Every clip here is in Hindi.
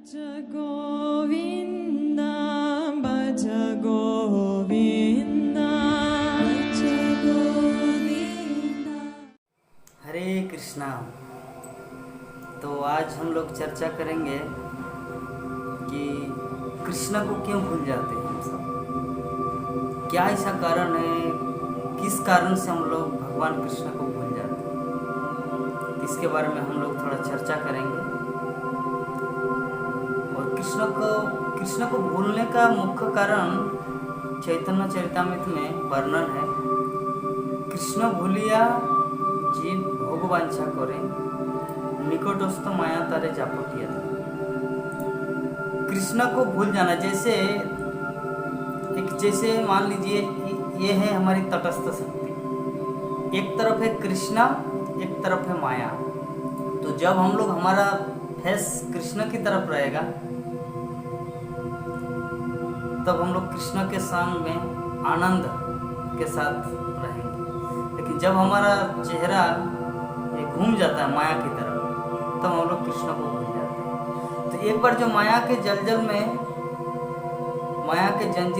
भज गोविंद भज गोविंद भज गोविंद। हरे कृष्णा। तो आज हम लोग चर्चा करेंगे कि कृष्ण को क्यों भूल जाते हैं हम सब। क्या ऐसा कारण है, किस कारण से हम लोग भगवान कृष्ण को भूल जाते हैं, इसके बारे में हम लोग थोड़ा चर्चा करेंगे। और कृष्ण को भूलने का मुख्य कारण चैतन्य चरितामृत में वर्णन है। कृष्ण भूलिया जीव भोग वांछा करे, निकटस्थ माया तारे जापटिया। कृष्ण को भूल जाना जैसे मान लीजिए ये है हमारी तटस्थ शक्ति। एक तरफ है कृष्णा, एक तरफ है माया। तो जब हम लोग हमारा फेस कृष्ण की तरफ रहेगा तब हम लोग कृष्ण के संग में आनंद के साथ रहेंगे। लेकिन जब हमारा चेहरा घूम जाता है माया की तरफ तब हम लोग कृष्ण को भूल जाते हैं। तो एक बार जो माया के जंजीर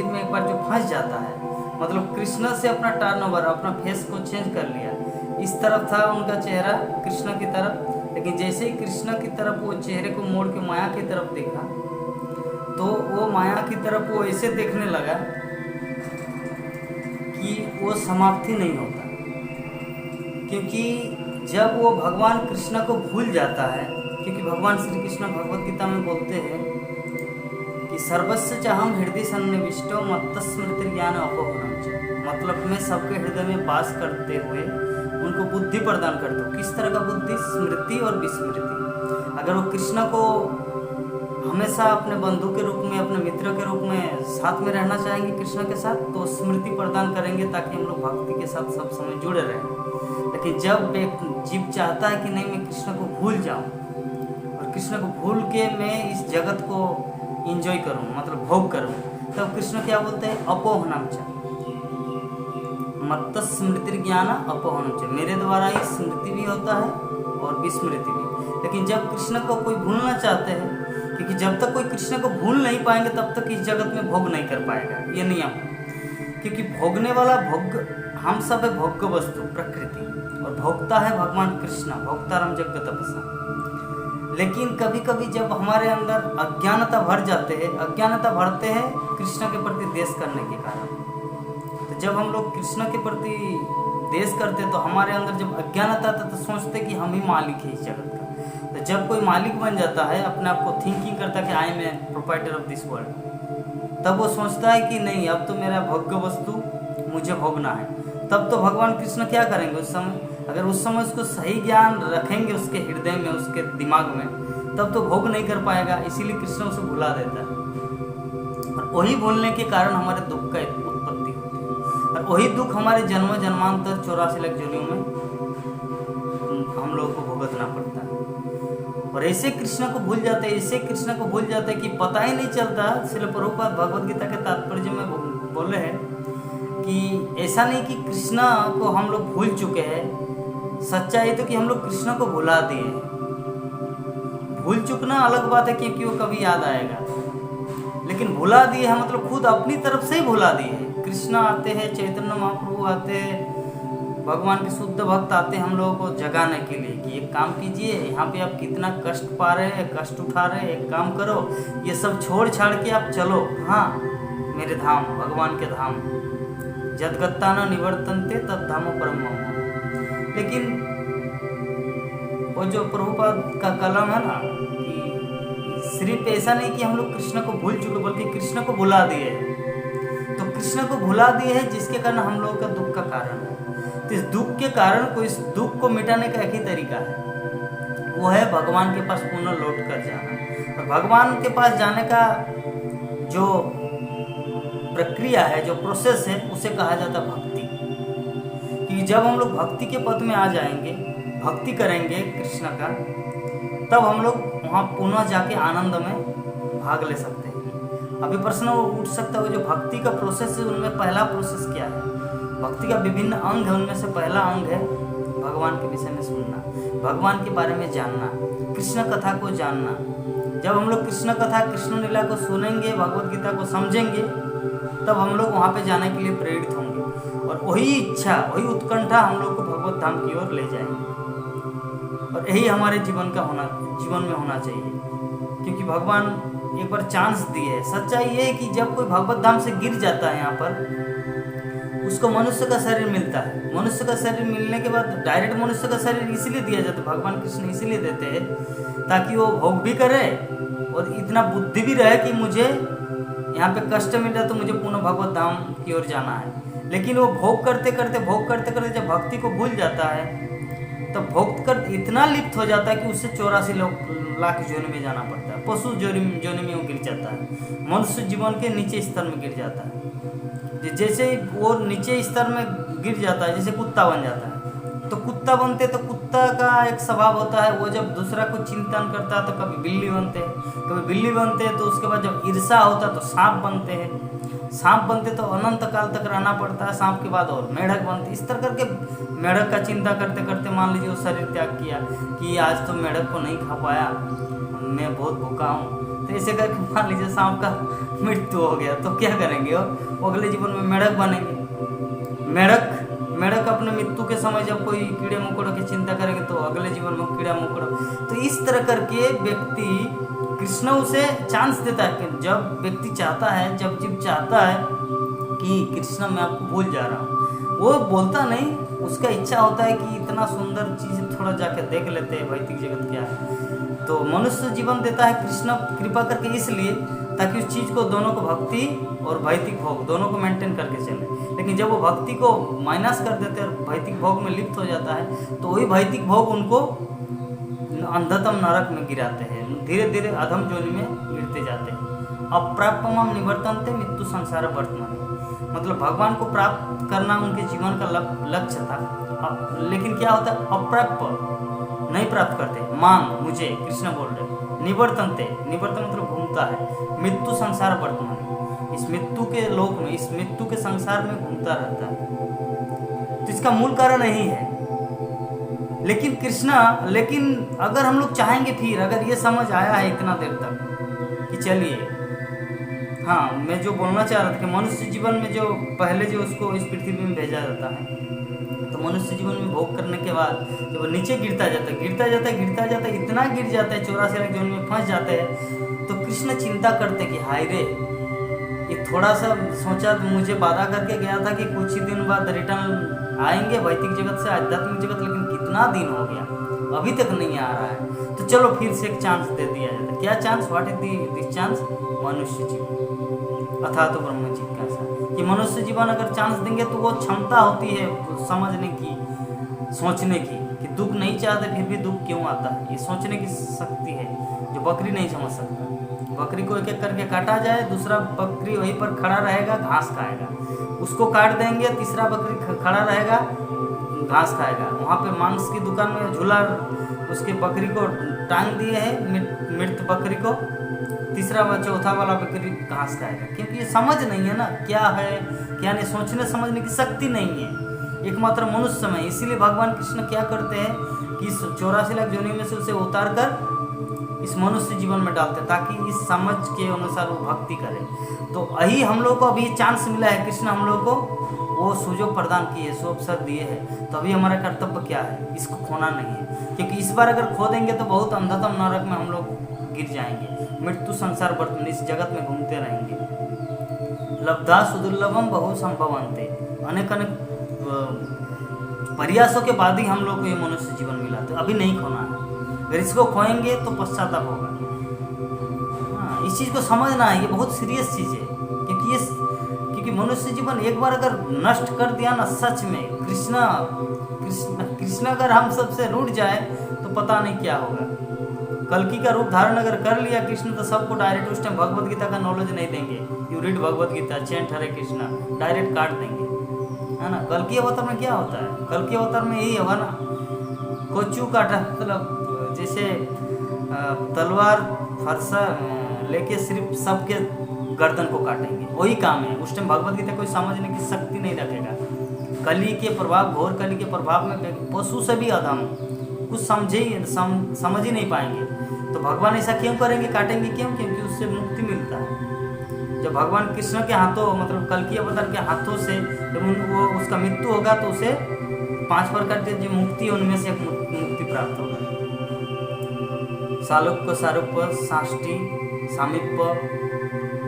में एक बार जो फंस जाता है, मतलब कृष्ण से अपना टर्नओवर, अपना फेस को चेंज कर लिया। इस तरफ था उनका चेहरा कृष्ण की तरफ, लेकिन जैसे ही कृष्ण की तरफ वो चेहरे को मोड़ के माया की तरफ देखा तो वो माया की तरफ वो ऐसे देखने लगा कि वो समाप्ति नहीं होता। क्योंकि जब वो भगवान कृष्ण को भूल जाता है, क्योंकि भगवान श्री कृष्ण भगवद गीता में बोलते हैं कि सर्वस्व चाहम हृदय सन्निविष्टो मत्त स्मृति ज्ञान अपहरणम च, मतलब मैं सबके हृदय में वास करते हुए उनको बुद्धि प्रदान करता हूँ। किस तरह का बुद्धि? स्मृति और विस्मृति। अगर वो कृष्ण को हमेशा अपने बंधु के रूप में, अपने मित्र के रूप में साथ में रहना चाहेंगे कृष्ण के साथ, तो स्मृति प्रदान करेंगे ताकि हम लोग भक्ति के साथ सब समय जुड़े रहें। लेकिन जब एक जीव चाहता है कि नहीं मैं कृष्ण को भूल जाऊं और कृष्ण को भूल के मैं इस जगत को एंजॉय करूं, मतलब भोग करूं, तब कृष्ण क्या बोलते हैं? अपोहनम च मत्त स्मृति ज्ञान अपहनम च, मेरे द्वारा ही स्मृति भी होता है और विस्मृति भी। लेकिन जब कृष्ण को कोई भूलना चाहते हैं, क्योंकि जब तक कोई कृष्ण को भूल नहीं पाएंगे तब तक इस जगत में भोग नहीं कर पाएगा, ये नियम है। क्योंकि भोगने वाला हम सब है भोग्य वस्तु प्रकृति, और भोक्ता है भगवान कृष्ण, भोक्तारम जगत तपसा। लेकिन कभी कभी जब हमारे अंदर अज्ञानता भर भरते हैं कृष्ण के प्रति द्वेष करने के कारण। तो जब हम लोग कृष्ण के प्रति द्वेष करते तो हमारे अंदर जब अज्ञानता आता तो सोचते कि हम ही मालिक है इस जगत का। तो जब कोई मालिक बन जाता है, अपने आप को थिंकिंग करता है कि I am proprietor of this world, तब वो सोचता है कि नहीं अब तो मेरा भोग्य वस्तु मुझे भोगना है। तब तो भगवान कृष्ण क्या करेंगे उस समय? अगर उस समय उसको सही ज्ञान रखेंगे उसके हृदय में, उसके दिमाग में, तब तो भोग नहीं कर पाएगा। इसीलिए कृष्ण उसे भुला देता है। और वही भूलने के कारण हमारे दुख का उत्पत्ति होती है, और वही दुख हमारे जन्म जन्मांतर 84 लाख जोनियों में हम लोगों को भुगतना पड़ता है। और ऐसे कृष्ण को भूल जाते हैं कि पता ही नहीं चलता। श्रील प्रभुपाद भगवद गीता के तात्पर्य में बोले हैं कि ऐसा नहीं कि कृष्ण को हम लोग भूल चुके हैं, सच्चाई तो कि हम लोग कृष्ण को भुला दिए हैं। भूल चुकना अलग बात है क्योंकि वो कभी याद आएगा, लेकिन भुला दिए हैं मतलब खुद अपनी तरफ से ही भुला दिए हैं। कृष्ण आते हैं, चैतन्य महाप्रभु आते हैं, भगवान के शुद्ध भक्त आते हैं हम लोगों को जगाने के लिए कि एक काम कीजिए, यहाँ पे आप कितना कष्ट पा रहे हैं, कष्ट उठा रहे हैं, एक काम करो, ये सब छोड़ छाड़ के आप चलो हाँ मेरे धाम, भगवान के धाम। जदगत्ता न निवर्तनते तद धामो परम मम। लेकिन वो जो प्रभुपाद का कलम है ना, कि सिर्फ ऐसा नहीं कि हम लोग कृष्ण को भूल चुके, बल्कि कृष्ण को भुला दिए हैं। तो कृष्ण को भुला दिए हैं जिसके कारण हम लोगों का दुख का कारण है। तो इस दुख के कारण को, इस दुख को मिटाने का एक ही तरीका है, वो है भगवान के पास पुनः लौट कर जाना। और भगवान के पास जाने का जो प्रक्रिया है, जो प्रोसेस है, उसे कहा जाता है भक्ति। क्योंकि जब हम लोग भक्ति के पद में आ जाएंगे, भक्ति करेंगे कृष्ण का, तब हम लोग वहाँ पुनः जाके आनंद में भाग ले सकते हैं। अभी प्रश्न उठ सकता है जो भक्ति का प्रोसेस है उनमें पहला प्रोसेस क्या है? भक्ति का विभिन्न अंग है, उनमें से पहला अंग है भगवान के विषय में सुनना, भगवान के बारे में जानना, कृष्ण कथा को जानना, जब हम लोग कृष्ण कथा कृष्ण लीला को सुनेंगे, भगवत गीता को समझेंगे, तब हम लोग वहाँ पे जाने के लिए प्रेरित होंगे और वही इच्छा, वही उत्कंठा हम लोग को भगवत धाम की ओर ले जाएंगे। और यही हमारे जीवन में होना चाहिए, क्योंकि भगवान एक बार चांस दिए है। सच्चाई ये है कि जब कोई भगवत धाम से गिर जाता है यहाँ पर, उसको मनुष्य का शरीर मिलता है। मनुष्य का शरीर मिलने के बाद डायरेक्ट मनुष्य का शरीर इसलिए दिया जाता है, भगवान कृष्ण इसीलिए देते हैं ताकि वो भोग भी करे और इतना बुद्धि भी रहे कि मुझे यहाँ पे कष्ट मिल रहा तो मुझे पुनः भगवत धाम की ओर जाना है। लेकिन वो भोग करते करते जब भक्ति को भूल जाता है, तब भोग कर इतना लिप्त हो जाता है कि उससे 84 लाख जोनि में जाना पड़ता है। पशु जोनि में वो गिर जाता है, मनुष्य जीवन के नीचे स्तर में गिर जाता है। जैसे वो नीचे स्तर में गिर जाता है, जैसे कुत्ता बन जाता है, तो कुत्ता बनते तो कुत्ता का एक स्वभाव होता है, वो जब दूसरा को चिंतन करता है तो कभी बिल्ली बनते हैं, तो उसके बाद जब ईर्षा होता है तो सांप बनते हैं, सांप बनते तो अनंत काल तक रहना पड़ता है, सांप के बाद और मेढक बनते। इस तरह करके मेढक का चिंता करते करते मान लीजिए वो शरीर त्याग किया कि आज तो मेढक को नहीं खा पाया, मैं बहुत भूखा हूँ, तो ऐसे करके मान लीजिए सांप का मृत्यु हो गया, तो क्या करेंगे वो अगले जीवन में मेढक बनेंगे। मेढक अपने मृत्यु के समय जब कोई कीड़े मकोड़ों की चिंता करेंगे तो अगले जीवन में कीड़ा मकोड़ा। तो इस तरह करके व्यक्ति, कृष्ण उसे चांस देता है कि जब व्यक्ति चाहता है, जब जीव चाहता है कि कृष्ण मैं आपको भूल जा रहा हूँ, वो बोलता नहीं, उसका इच्छा होता है कि इतना सुंदर चीज़ थोड़ा जाके देख लेते हैं, भौतिक जगत क्या है। तो मनुष्य जीवन देता है कृष्ण कृपा करके इसलिए ताकि उस चीज़ को, दोनों को, भक्ति और भौतिक भोग दोनों को मेंटेन करके चले। लेकिन जब वो भक्ति को माइनस कर देते हैं और भौतिक भोग में लिप्त हो जाता है, तो वही भौतिक भोग उनको अंधतम नरक में गिराते हैं, धीरे धीरे अधम जोनि में गिरते जाते हैं। अप्राप्यम निवर्तन्ते मृत्यु संसार वर्तमान, मतलब भगवान को प्राप्त करना उनके जीवन का लक्ष्य था, लेकिन क्या होता है, अप्राप्य नहीं प्राप्त करते। मान मुझे, कृष्ण बोल रहे, निवर्तन्ते, निवर्तन मतलब घूमता है, मृत्यु संसार वर्तमान, इस मृत्यु के लोक में, इस मृत्यु के संसार में घूमता रहता है। तो इसका मूल कारण यही है। लेकिन अगर हम लोग चाहेंगे, फिर अगर ये समझ आया है इतना देर तक कि चलिए, हाँ, मैं जो बोलना चाह रहा था कि मनुष्य जीवन में जो पहले जो उसको इस पृथ्वी में भेजा जाता है, तो मनुष्य जीवन में भोग करने के बाद जब वो नीचे गिरता जाता है, इतना गिर जाता है, 84 लाख जोनि में फंस जाते हैं, तो कृष्ण चिंता करते कि हाय रे, ये थोड़ा सा सोचा तो मुझे वादा करके गया था कि कुछ ही दिन बाद रिटर्न आएंगे भौतिक जगत से आध्यात्मिक जगत, लेकिन कितना दिन हो गया अभी तक नहीं आ रहा है, तो चलो फिर से एक चांस दे दिया जाता है। क्या chance? What is this chance? मनुष्य जीवन अथा तो ब्रह्म जिज्ञासा। कि मनुष्य जीवन अगर चांस देंगे तो वो क्षमता होती है समझने की, सोचने की, कि दुख नहीं चाहते फिर भी दुख क्यों आता है, ये सोचने की शक्ति है जो बकरी नहीं समझ सकता। बकरी को एक एक करके काटा जाए, दूसरा बकरी वहीं पर खड़ा रहेगा, घास खाएगा, उसको काट देंगे, तीसरा बकरी खड़ा रहेगा, घास खाएगा। वहाँ पे मांस की दुकान में झूला उसके बकरी को टांग दिए है, मृत बकरी को, तीसरा व चौथा वाला बकरी घास खाएगा, क्योंकि ये समझ नहीं है ना क्या है क्या नहीं, सोचने समझने की शक्ति नहीं है एकमात्र मनुष्य में। इसीलिए भगवान कृष्ण क्या करते हैं कि 84 लाख जोनि में से उसे उतार कर इस मनुष्य जीवन में डालते हैं, ताकि इस समझ के अनुसार वो भक्ति करे। तो यही हम लोग को अभी चांस मिला है, कृष्ण हम लोग को वो सुजोग प्रदान किए, सो अवसर दिए हैं। तो अभी हमारा कर्तव्य क्या है, इसको खोना नहीं है, क्योंकि इस बार अगर खो देंगे तो बहुत अंधतम नरक में हम लोग गिर जाएंगे, मृत्यु संसार वर्तमान, इस जगत में घूमते रहेंगे। लब्धा सुदुर्लभम बहु संभवन्ते, अनेक अनेक प्रयासों के बाद ही हम लोग को ये मनुष्य जीवन मिला, तो अभी नहीं खोना है। अगर इसको खोएंगे तो पश्चाताप होगा। हाँ, इस चीज़ को समझना है, ये बहुत सीरियस चीज़ है, क्योंकि मनुष्य जीवन एक बार अगर नष्ट कर दिया ना, सच में कृष्ण अगर हम सबसे रूठ जाए तो पता नहीं क्या होगा। कल्कि का रूप धारण अगर कर लिया कृष्ण, तो सबको डायरेक्ट उस टाइम भगवत गीता का नॉलेज नहीं देंगे, you read Bhagavad Gita chant Hare Krishna, direct काट देंगे, है ना। कल्कि अवतार में क्या होता है, कल्कि अवतार में यही होगा ना, कोचू काटा, मतलब जैसे तलवार फरसा लेके सिर्फ सबके गर्दन को काटेंगे, वही काम है। उस टाइम भगवत गीता कोई समझने की शक्ति नहीं रखेगा। कली के प्रभाव, घोर कली के प्रभाव में पशु से भी अधम कुछ समझ ही नहीं पाएंगे। तो भगवान ऐसा क्यों करेंगे, काटेंगे क्यों? क्योंकि उससे मुक्ति मिलता है। जब भगवान कृष्ण के हाथों मतलब कल्कि अवतार के हाथों से जब वो उसका मृत्यु होगा तो उसे 5 प्रकार की जो मुक्ति है उनमें से एक मुक्ति प्राप्त होगा। सालोक्य, सारूप्य, साष्टी, सामीप्य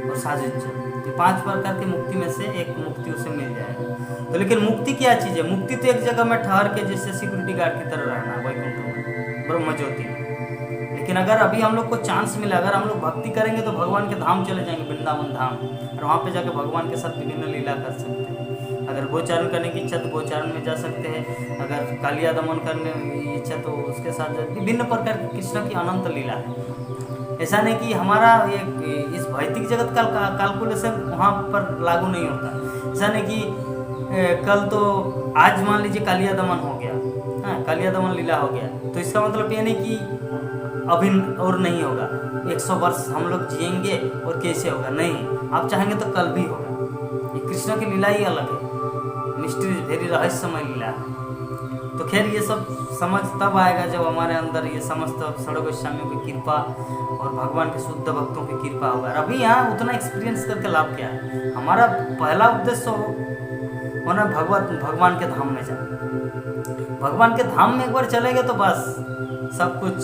और साजुज्य, ये 5 प्रकार की मुक्ति में से एक मुक्ति उसे मिल जाएगा। तो लेकिन मुक्ति क्या चीज़ है? मुक्ति तो एक जगह में ठहर के जैसे सिक्योरिटी गार्ड की तरह रहना वैकुंठ में, ब्रह्म ज्योति। लेकिन अगर अभी हम लोग को चांस मिला, अगर हम लोग भक्ति करेंगे तो भगवान के धाम चले जाएंगे, वृंदावन धाम, और वहाँ पे जाके भगवान के साथ विभिन्न लीला कर सकते हैं। अगर गोचारण करने की इच्छा तो गोचारण में जा सकते हैं, अगर कालिया दमन करने की इच्छा तो उसके साथ विभिन्न प्रकार की कृष्ण की अनंत लीला है। ऐसा नहीं कि हमारा एक इस भौतिक जगत का कैलकुलेशन वहाँ पर लागू नहीं होता। ऐसा नहीं कि कल तो आज मान लीजिए कालिया दमन हो गया, हाँ कालिया दमन लीला हो गया, तो इसका मतलब ये नहीं कि अभी और नहीं होगा, 100 वर्ष हम लोग जिएंगे और कैसे होगा, नहीं, आप चाहेंगे तो कल भी होगा। ये कृष्ण की लीला ही अलग है, मिस्ट्री वेरी रहस्यमय लीला है। तो खैर ये सब समझ तब आएगा जब हमारे अंदर ये समस्त षड गोस्वामियों की कृपा और भगवान के शुद्ध भक्तों की कृपा होगा। अभी यहाँ उतना एक्सपीरियंस करके लाभ क्या है? हमारा पहला उद्देश्य होना भगवान के धाम में जाना। भगवान के धाम में एक बार चले गए तो बस सब कुछ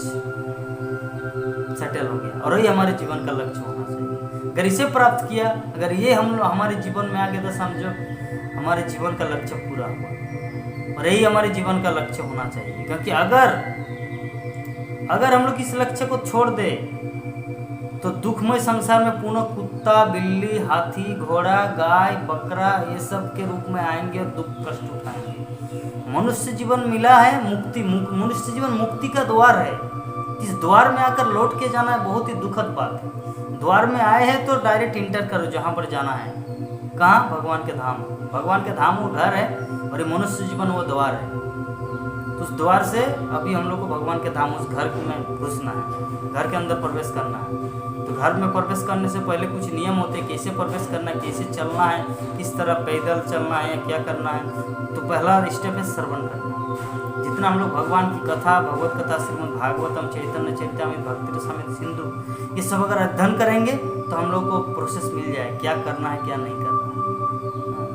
सेटल हो गया, और यही हमारे जीवन का लक्ष्य होना चाहिए। अगर इसे प्राप्त किया, अगर ये हम लोग हमारे जीवन में आ गया तो समझो हमारे जीवन का लक्ष्य पूरा हुआ, और यही हमारे जीवन का लक्ष्य होना चाहिए। क्योंकि अगर हम लोग इस लक्ष्य को छोड़ दे तो दुखमय संसार में पुनः कुत्ता, बिल्ली, हाथी, घोड़ा, गाय, बकरा ये सब के रूप में आएंगे और दुख कष्ट उठाएंगे। मनुष्य जीवन मिला है मुक्ति, मनुष्य जीवन मुक्ति का द्वार है। इस द्वार में आकर लौट के जाना है बहुत ही दुखद बात है। द्वार में आए हैं तो डायरेक्ट इंटर करो जहाँ पर जाना है। कहाँ? भगवान के धाम। भगवान के धाम वो घर है और ये मनुष्य जीवन वो द्वार है। तो उस द्वार से अभी हम लोग को भगवान के धाम, उस घर में घुसना है, घर के अंदर प्रवेश करना है। तो घर में प्रवेश करने से पहले कुछ नियम होते हैं, कैसे प्रवेश करना है, कैसे चलना है, किस तरह पैदल चलना है या क्या करना है। तो पहला स्टेप है श्रवण करना। जितना हम लोग भगवान की कथा, भगवत कथा, श्रीमद् भागवतम, चैतन्य चरितामृत, भक्ति रसामृत सिंधु, ये सब अगर अध्ययन करेंगे तो हम लोग को प्रोसेस मिल जाए क्या करना है क्या नहीं करना है।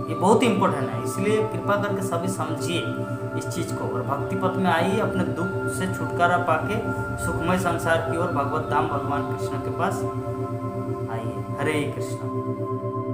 ये बहुत ही इंपॉर्टेंट है, इसलिए कृपा करके सभी समझिए इस चीज़ को और भक्ति पथ में आइए, अपने दुख से छुटकारा पाके सुखमय संसार की ओर भगवत धाम भगवान कृष्ण के पास आइए। हरे कृष्ण।